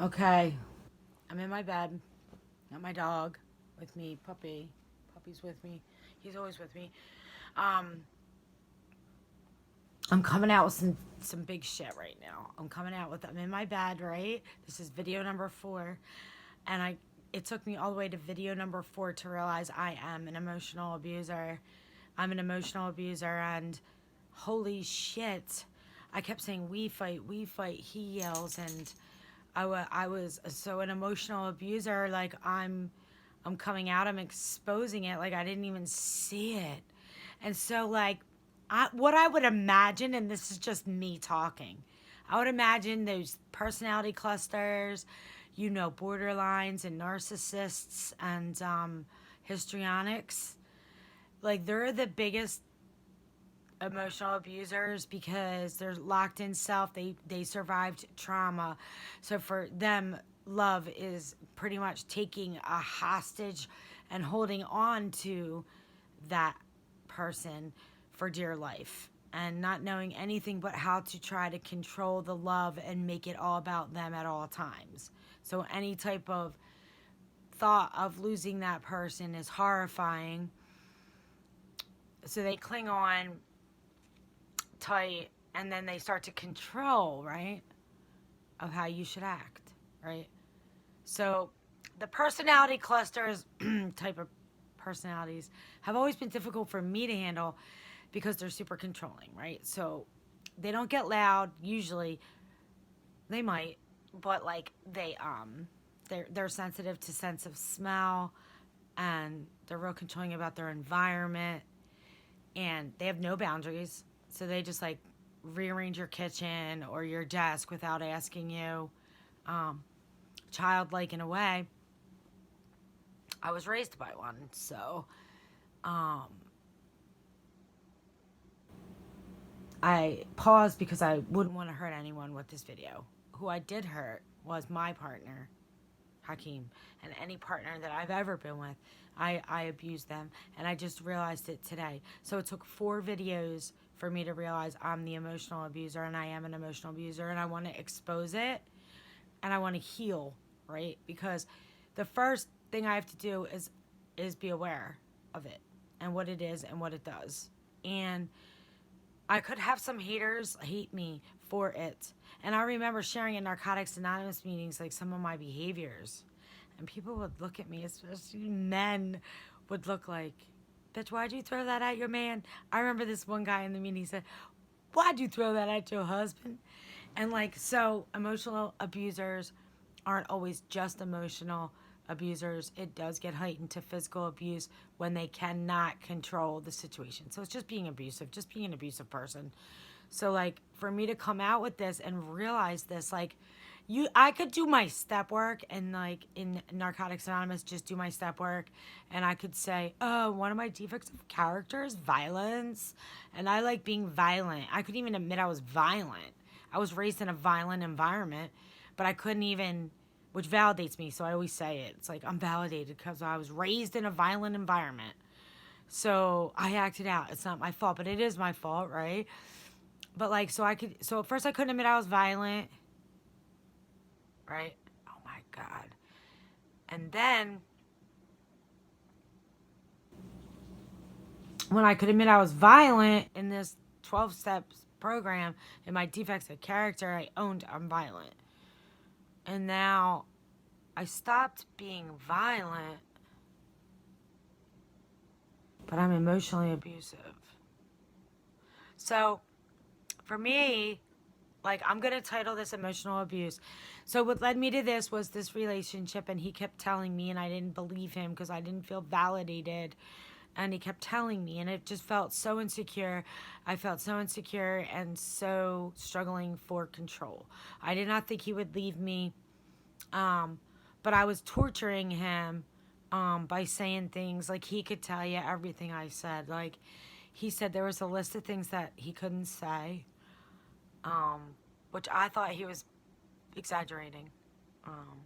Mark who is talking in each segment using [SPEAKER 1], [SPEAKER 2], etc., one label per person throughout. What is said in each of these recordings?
[SPEAKER 1] Okay, I'm in my bed. Got my dog with me, Puppy. Puppy's with me. He's always with me. Um, I'm coming out with some big shit right now. I'm in my bed, right? This is video number 4, and it took me all the way to video number 4 to realize I am an emotional abuser. I'm an emotional abuser, and holy shit. I kept saying, we fight, he yells, and I was so an emotional abuser. Like, I'm coming out, I'm exposing it, like I didn't even see it. And so, like, what I would imagine, and this is just me talking, I would imagine those personality clusters, borderlines and narcissists and histrionics, like they're the biggest emotional abusers because they're locked in self. They survived trauma. So for them, love is pretty much taking a hostage and holding on to that person for dear life and not knowing anything but how to try to control the love and make it all about them at all times. So any type of thought of losing that person is horrifying. So they cling on tight, and then they start to control, right, of how you should act, right? So the personality clusters type of personalities have always been difficult for me to handle because they're super controlling, right? So they don't get loud usually. They might, but like they're sensitive to sense of smell, and they're real controlling about their environment, and they have no boundaries. So they just like rearrange your kitchen or your desk without asking you. Um, Childlike in a way. I was raised by one, so um, I paused because I wouldn't want to hurt anyone with this video. Who I did hurt was my partner, Hakeem, and any partner that I've ever been with. I abused them, and I just realized it today. So it took 4 videos for me to realize I'm the emotional abuser, and I am an emotional abuser, and I want to expose it, and I want to heal, right? Because the first thing I have to do is be aware of it and what it is and what it does. And I could have some haters hate me for it. And I remember sharing in Narcotics Anonymous meetings like some of my behaviors. And people would look at me, especially men would look like, bitch, why'd you throw that at your man? I remember this one guy in the meeting, he said, why'd you throw that at your husband? And like, so emotional abusers aren't always just emotional abusers. It does get heightened to physical abuse when they cannot control the situation. So it's just being abusive, just being an abusive person. So like for me to come out with this and realize this, like I could do my step work and like in Narcotics Anonymous just do my step work, and I could say, oh, one of my defects of character is violence, and I like being violent. I couldn't even admit I was violent. I was raised in a violent environment, but I couldn't even, which validates me. So I always say it. It's like I'm validated because I was raised in a violent environment. So I acted out. It's not my fault, but it is my fault, right? But like, so at first I couldn't admit I was violent, right? Oh my God. And then when I could admit I was violent in this 12 steps program in my defects of character, I owned I'm violent. And now I stopped being violent, but I'm emotionally abusive. So for me, like I'm going to title this emotional abuse. So what led me to this was this relationship, and he kept telling me, and I didn't believe him because I didn't feel validated. And he kept telling me, and it just felt so insecure. I felt so insecure and so struggling for control. I did not think he would leave me, but I was torturing him by saying things like he could tell you everything I said. Like he said there was a list of things that he couldn't say, which I thought he was exaggerating. Um,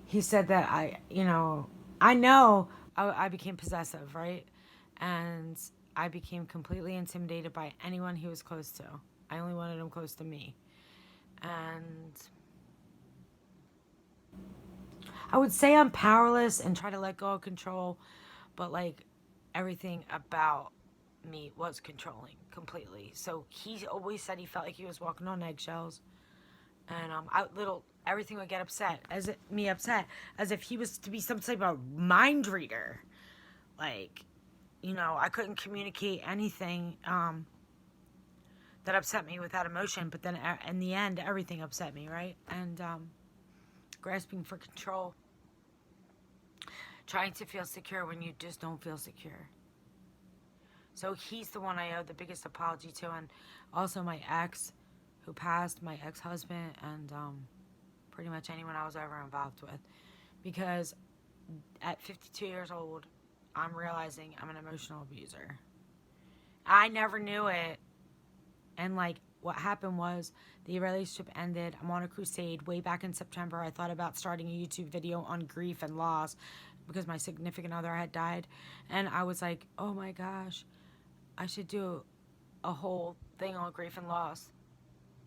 [SPEAKER 1] he said that I know I became possessive, right? And I became completely intimidated by anyone he was close to. I only wanted him close to me. And I would say I'm powerless and try to let go of control, but like everything about me was controlling completely. So he always said he felt like he was walking on eggshells, and everything would get upset as if he was to be some type of mind reader. Like, I couldn't communicate anything that upset me without emotion, but then in the end, everything upset me, right? And grasping for control, trying to feel secure when you just don't feel secure. So he's the one I owe the biggest apology to, and also my ex who passed, my ex-husband, and pretty much anyone I was ever involved with. Because at 52 years old, I'm realizing I'm an emotional abuser. I never knew it. And like what happened was the relationship ended. I'm on a crusade way back in September. I thought about starting a YouTube video on grief and loss because my significant other had died. And I was like, oh my gosh, I should do a whole thing on grief and loss.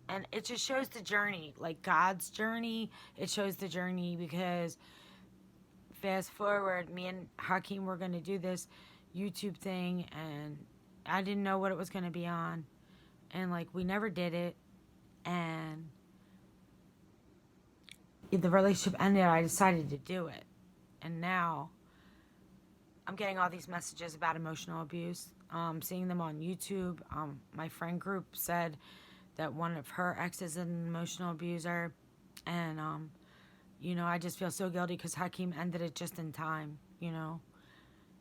[SPEAKER 1] And it just shows the journey, like God's journey. It shows the journey because fast forward, me and Hakeem were going to do this YouTube thing, and I didn't know what it was going to be on. And like we never did it, and the relationship ended. I decided to do it, and now I'm getting all these messages about emotional abuse, seeing them on YouTube. My friend group said that one of her exes is an emotional abuser, and I just feel so guilty because Hakeem ended it just in time.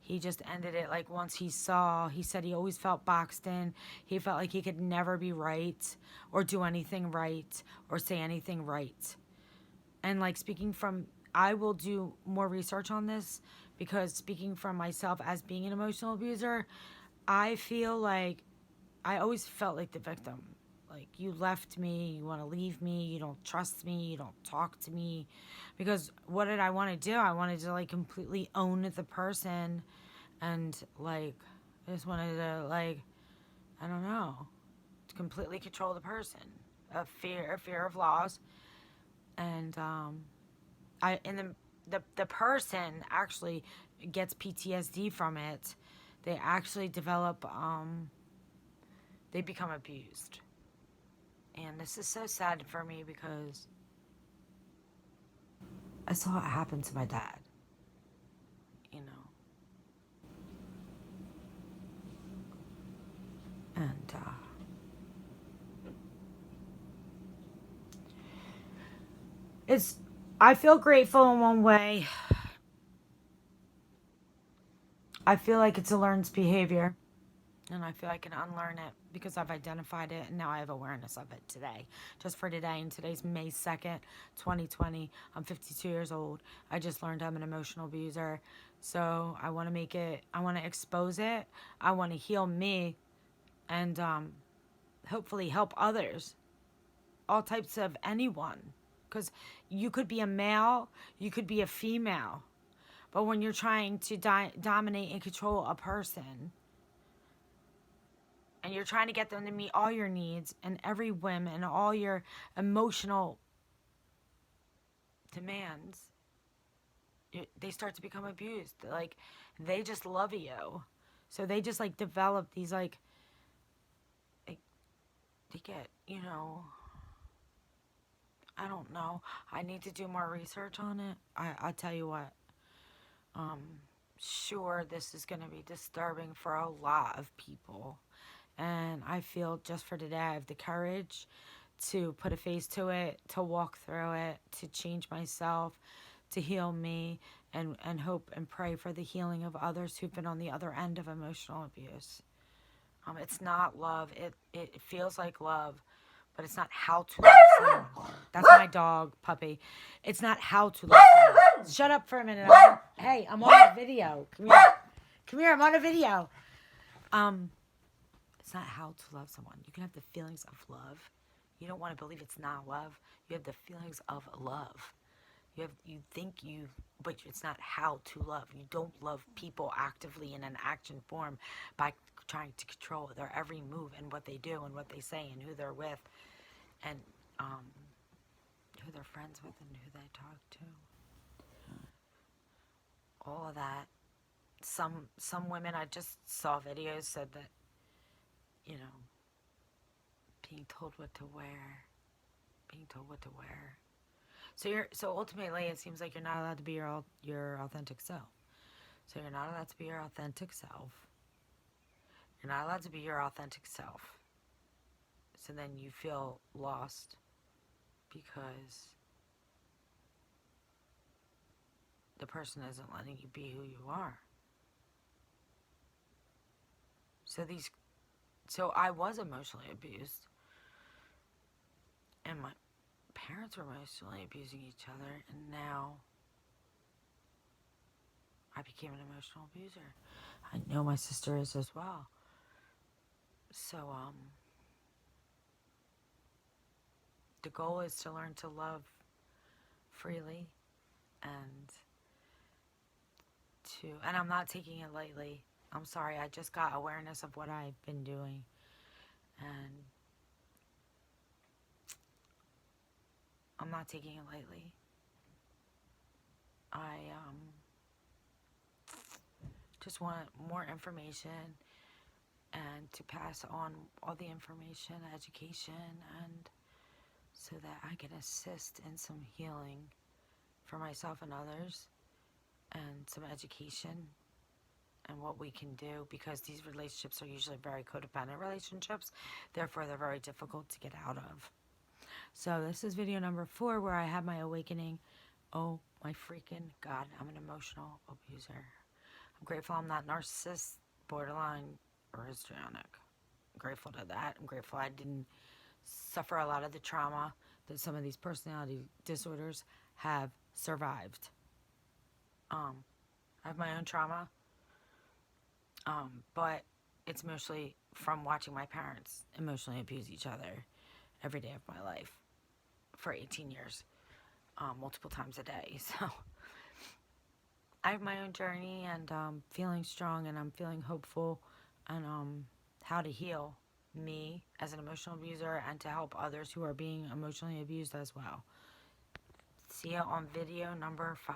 [SPEAKER 1] He just ended it like once he said he always felt boxed in. He felt like he could never be right or do anything right or say anything right. And like I will do more research on this because speaking from myself as being an emotional abuser, I feel like I always felt like the victim. Like, you left me, you want to leave me, you don't trust me, you don't talk to me. Because what did I want to do? I wanted to, like, completely own the person. And, like, I just wanted to, like, I don't know, to completely control the person. A fear of loss. And, the person actually gets PTSD from it. They actually develop, they become abused. And this is so sad for me because I saw it happen to my dad. And I feel grateful in one way. I feel like it's a learned behavior. And I feel I can unlearn it because I've identified it and now I have awareness of it today. Just for today, and today's May 2nd, 2020. I'm 52 years old. I just learned I'm an emotional abuser. So I want to expose it. I want to heal me and hopefully help others. All types of anyone. Because you could be a male, you could be a female. But when you're trying to dominate and control a person, and you're trying to get them to meet all your needs and every whim and all your emotional demands, they start to become abused. Like, they just love you. So they just, like, develop these, like they get, I don't know. I need to do more research on it. I'll tell you what. Sure, this is going to be disturbing for a lot of people. And I feel just for today, I have the courage to put a face to it, to walk through it, to change myself, to heal me, and hope and pray for the healing of others who've been on the other end of emotional abuse. It's not love. It feels like love, but it's not how to love someone. That's my dog, Puppy. It's not how to love someone. Shut up for a minute. Hey, I'm on a video. Come here, I'm on a video. It's not how to love someone. You can have the feelings of love. You don't want to believe it's not love. You have the feelings of love. But it's not how to love. You don't love people actively in an action form by trying to control their every move and what they do and what they say and who they're with. And they're friends with and who they talk to. All of that. Some women, I just saw videos, said that, you know, being told what to wear. So ultimately, it seems like you're not allowed to be your authentic self. So you're not allowed to be your authentic self. You're not allowed to be your authentic self. So then you feel lost because the person isn't letting you be who you are. So I was emotionally abused, and my parents were emotionally abusing each other, and now I became an emotional abuser. I know my sister is as well. So the goal is to learn to love freely, and I'm not taking it lightly. I'm sorry, I just got awareness of what I've been doing, and I'm not taking it lightly. I just want more information and to pass on all the information, education, and so that I can assist in some healing for myself and others, and some education and what we can do, because these relationships are usually very codependent relationships, therefore they're very difficult to get out of. So this is video number 4 where I had my awakening. Oh my freaking God, I'm an emotional abuser. I'm grateful I'm not narcissist, borderline, or histrionic. I'm grateful to that. I'm grateful I didn't suffer a lot of the trauma that some of these personality disorders have survived. I have my own trauma, but it's mostly from watching my parents emotionally abuse each other every day of my life for 18 years, multiple times a day. So I have my own journey, and feeling strong, and I'm feeling hopeful, and how to heal me as an emotional abuser and to help others who are being emotionally abused as well. See you on video number 5.